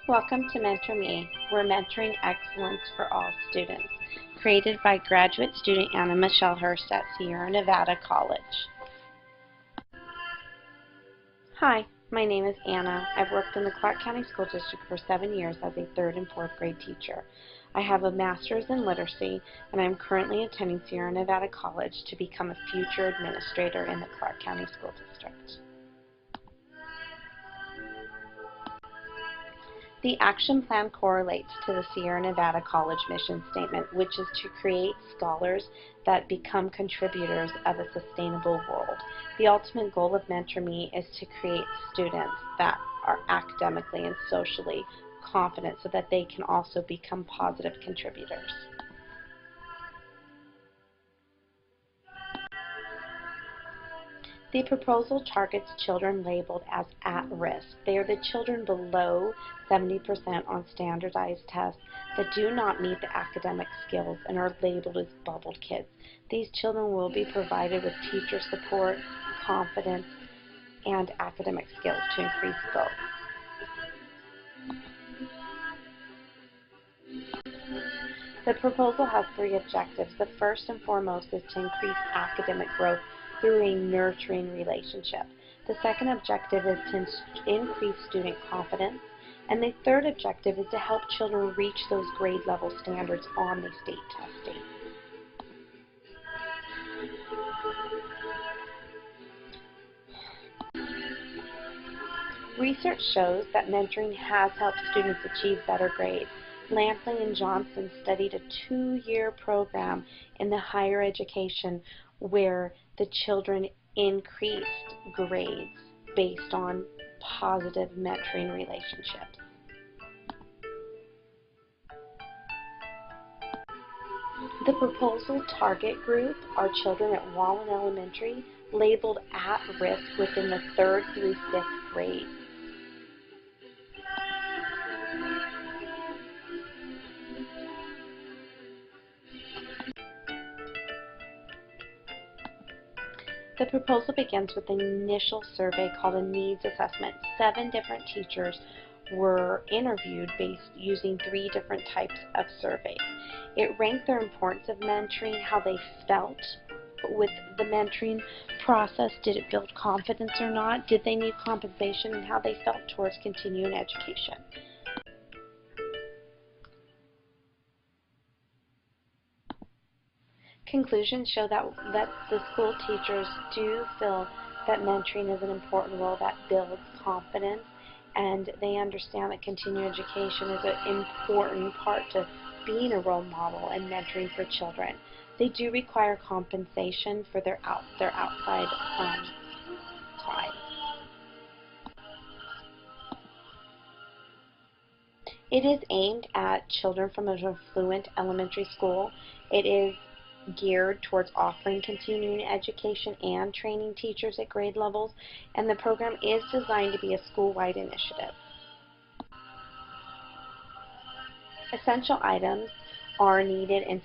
Welcome to Mentor Me. We're mentoring excellence for all students. Created by graduate student Anna Michelle Hurst at Sierra Nevada College. Hi, my name is Anna. I've worked in the Clark County School District for 7 years as a 3rd and 4th grade teacher. I have a master's in literacy, and I'm currently attending Sierra Nevada College to become a future administrator in the Clark County School District. The action plan correlates to the Sierra Nevada College mission statement, which is to create scholars that become contributors of a sustainable world. The ultimate goal of Mentor Me is to create students that are academically and socially confident so that they can also become positive contributors. The proposal targets children labeled as at risk. They are the children below 70% on standardized tests that do not meet the academic skills and are labeled as bubbled kids. These children will be provided with teacher support, confidence, and academic skills to increase both. The proposal has 3 objectives. The first and foremost is to increase academic growth through a nurturing relationship. The second objective is to increase student confidence. And the third objective is to help children reach those grade level standards on the state testing. Research shows that mentoring has helped students achieve better grades. Lampley and Johnson studied a 2-year program in the higher education where the children increased grades based on positive mentoring relationships. The proposal target group are children at Wallen Elementary labeled at risk within the 3rd through 5th grades. The proposal begins with an initial survey called a needs assessment. 7 different teachers were interviewed using 3 different types of surveys. It ranked their importance of mentoring, how they felt with the mentoring process. Did it build confidence or not? Did they need compensation? And how they felt towards continuing education. Conclusions show that the school teachers do feel that mentoring is an important role that builds confidence, and they understand that continuing education is an important part to being a role model and mentoring for children. They do require compensation for their outside time. It is aimed at children from an affluent elementary school. It is geared towards offering continuing education and training teachers at grade levels, and the program is designed to be a school-wide initiative. Essential items are needed and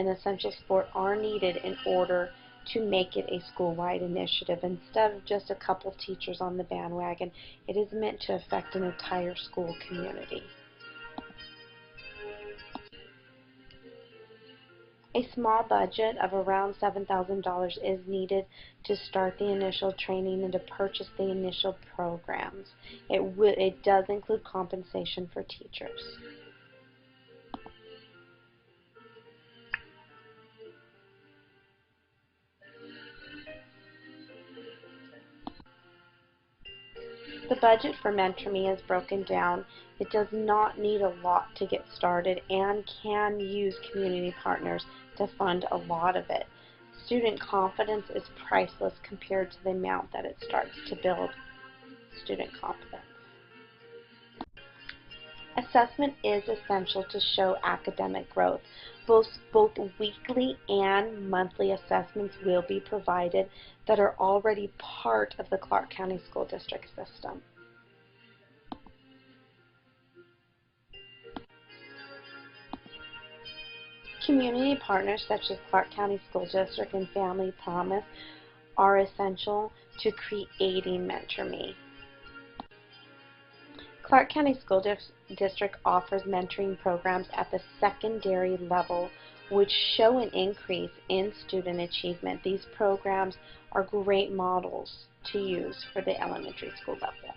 essential support are needed in order to make it a school-wide initiative. Instead of just a couple teachers on the bandwagon, it is meant to affect an entire school community. A small budget of around $7,000 is needed to start the initial training and to purchase the initial programs. It does include compensation for teachers. The budget for Mentor Me is broken down. It does not need a lot to get started and can use community partners to fund a lot of it. Student confidence is priceless compared to the amount that it starts to build student confidence. Assessment is essential to show academic growth. Both weekly and monthly assessments will be provided that are already part of the Clark County School District system. Community partners such as Clark County School District and Family Promise are essential to creating Mentor Me. Clark County School District offers mentoring programs at the secondary level which show an increase in student achievement. These programs are great models to use for the elementary school level.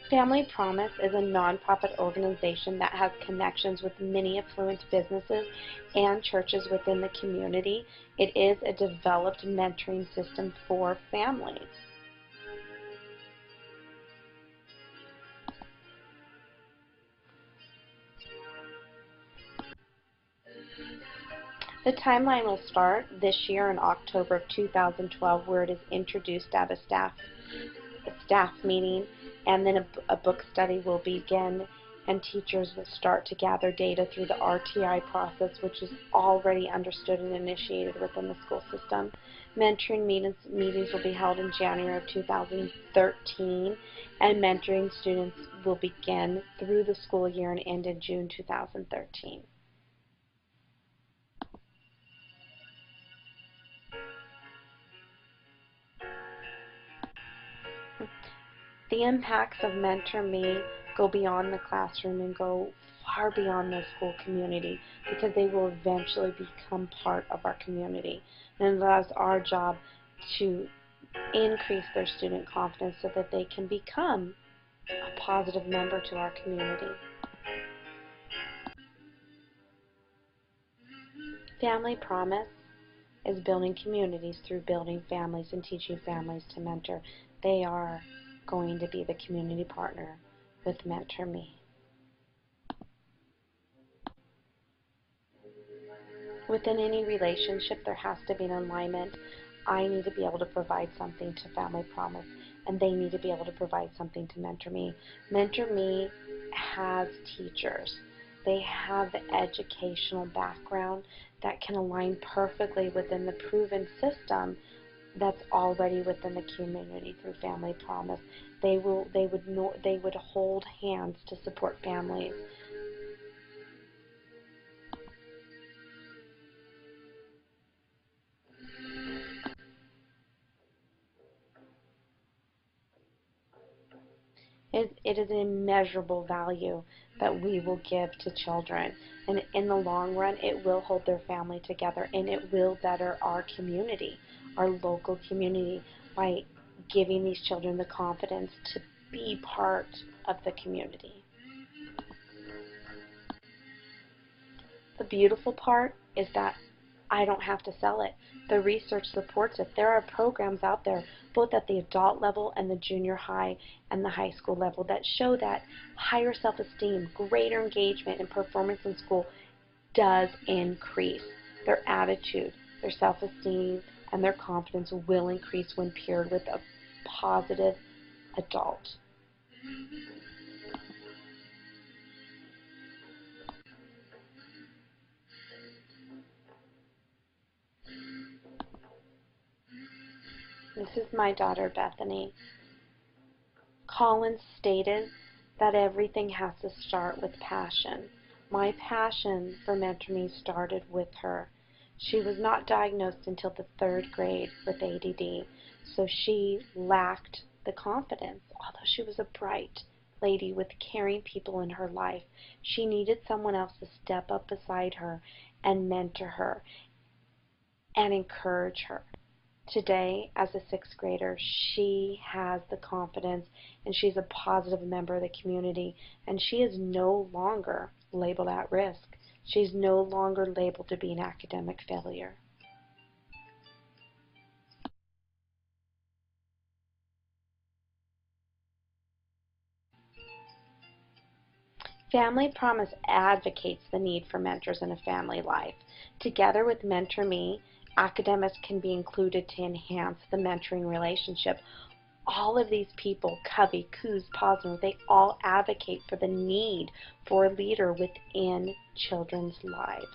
Family Promise is a nonprofit organization that has connections with many affluent businesses and churches within the community. It is a developed mentoring system for families. The timeline will start this year in October of 2012, where it is introduced at a staff meeting, and then a book study will begin, and teachers will start to gather data through the RTI process, which is already understood and initiated within the school system. Mentoring meetings will be held in January of 2013, and mentoring students will begin through the school year and end in June 2013. The impacts of Mentor Me go beyond the classroom and go far beyond the school community, because they will eventually become part of our community. And that's our job, to increase their student confidence so that they can become a positive member to our community. Family Promise is building communities through building families and teaching families to mentor. They are going to be the community partner with Mentor Me. Within any relationship, there has to be an alignment. I need to be able to provide something to Family Promise, and they need to be able to provide something to Mentor Me. Mentor Me has teachers. They have the educational background that can align perfectly within the proven system that's already within the community through Family Promise. They would hold hands to support families. It is an immeasurable value that we will give to children, and in the long run it will hold their family together, and it will better our community, our local community, by giving these children the confidence to be part of the community. The beautiful part is that I don't have to sell it. The research supports it. There are programs out there, both at the adult level and the junior high and the high school level, that show that higher self-esteem, greater engagement, and performance in school does increase. Their attitude, their self-esteem, and their confidence will increase when paired with a positive adult. This is my daughter, Bethany. Collins stated that everything has to start with passion. My passion for Mentor Me started with her. She was not diagnosed until the 3rd grade with ADD, so she lacked the confidence. Although she was a bright lady with caring people in her life, she needed someone else to step up beside her and mentor her and encourage her. Today, as a 6th grader, she has the confidence, and she's a positive member of the community, and she is no longer labeled at risk. She's no longer labeled to be an academic failure. Family Promise advocates the need for mentors in a family life. Together with Mentor Me, academics can be included to enhance the mentoring relationship. All of these people, Covey, Coos, Posner, they all advocate for the need for a leader within children's lives.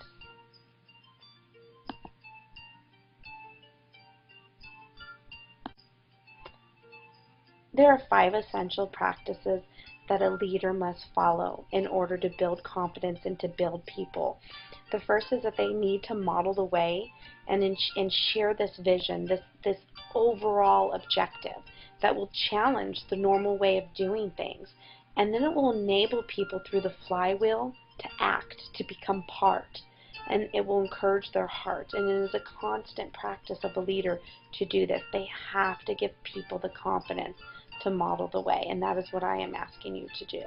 There are 5 essential practices that a leader must follow in order to build confidence and to build people. The first is that they need to model the way and share this vision, this overall objective that will challenge the normal way of doing things. And then it will enable people through the flywheel to act, to become part. And it will encourage their heart. And it is a constant practice of a leader to do this. They have to give people the confidence to model the way. And that is what I am asking you to do.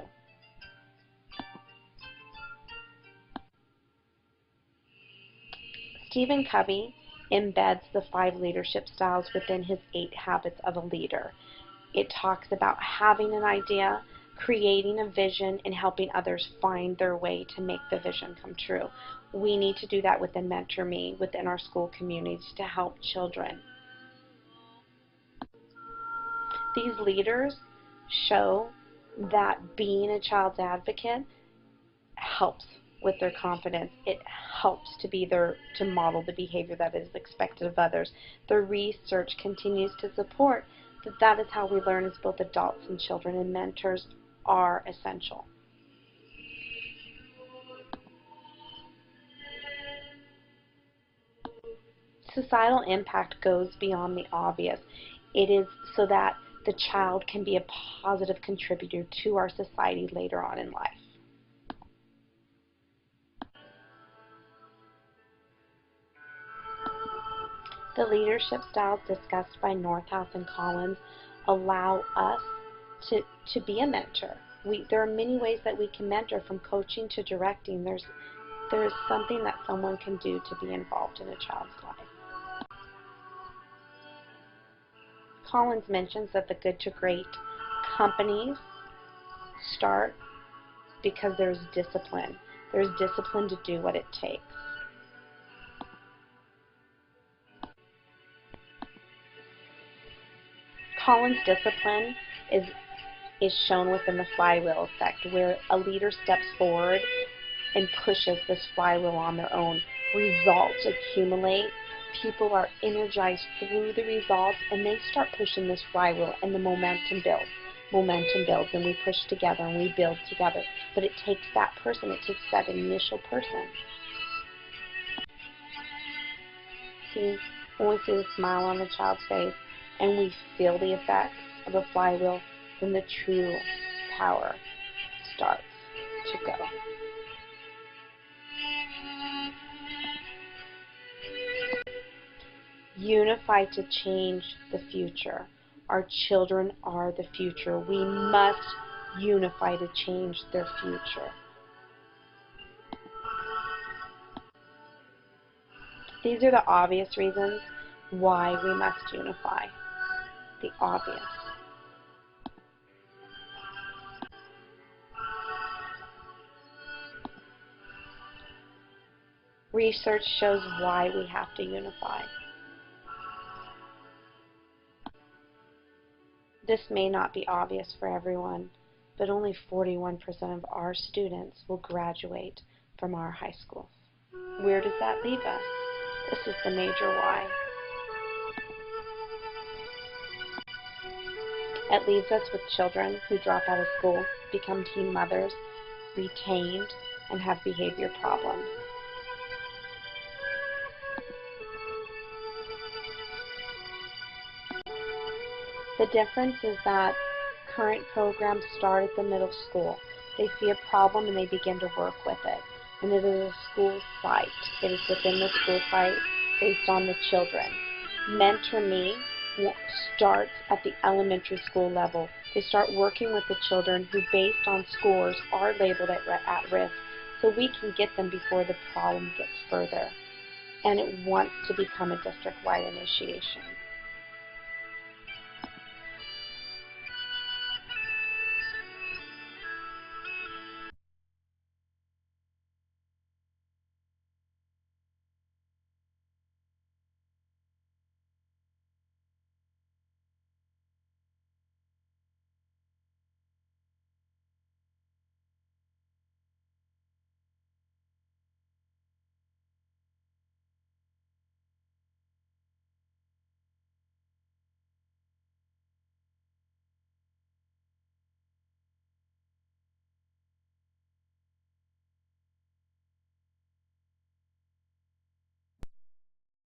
Stephen Covey embeds the 5 leadership styles within his 8 habits of a leader. It talks about having an idea, creating a vision, and helping others find their way to make the vision come true. We need to do that within Mentor Me, within our school communities, to help children. These leaders show that being a child's advocate helps with their confidence. It helps to model the behavior that is expected of others. The research continues to support that is how we learn as both adults and children, and mentors are essential. Societal impact goes beyond the obvious. It is so that the child can be a positive contributor to our society later on in life. The leadership styles discussed by Northouse and Collins allow us to be a mentor. There are many ways that we can mentor, from coaching to directing. There is something that someone can do to be involved in a child's life. Collins mentions that the good to great companies start because there's discipline. There's discipline to do what it takes. Collins' discipline is shown within the flywheel effect, where a leader steps forward and pushes this flywheel on their own. Results accumulate. People are energized through the results, and they start pushing this flywheel, and the momentum builds. Momentum builds, and we push together, and we build together. But it takes that person. It takes that initial person. See, when we see the smile on the child's face, and we feel the effects of a flywheel, then the true power starts to go. Unify to change the future. Our children are the future. We must unify to change their future. These are the obvious reasons why we must unify. The obvious. Research shows why we have to unify. This may not be obvious for everyone, but only 41% of our students will graduate from our high schools. Where does that leave us? This is the major why. It leaves us with children who drop out of school, become teen mothers, retained, and have behavior problems. The difference is that current programs start at the middle school. They see a problem and they begin to work with it. And it is a school site. It is within the school site based on the children. Mentor Me starts at the elementary school level. They start working with the children who, based on scores, are labeled at risk, so we can get them before the problem gets further. And it wants to become a district-wide initiation.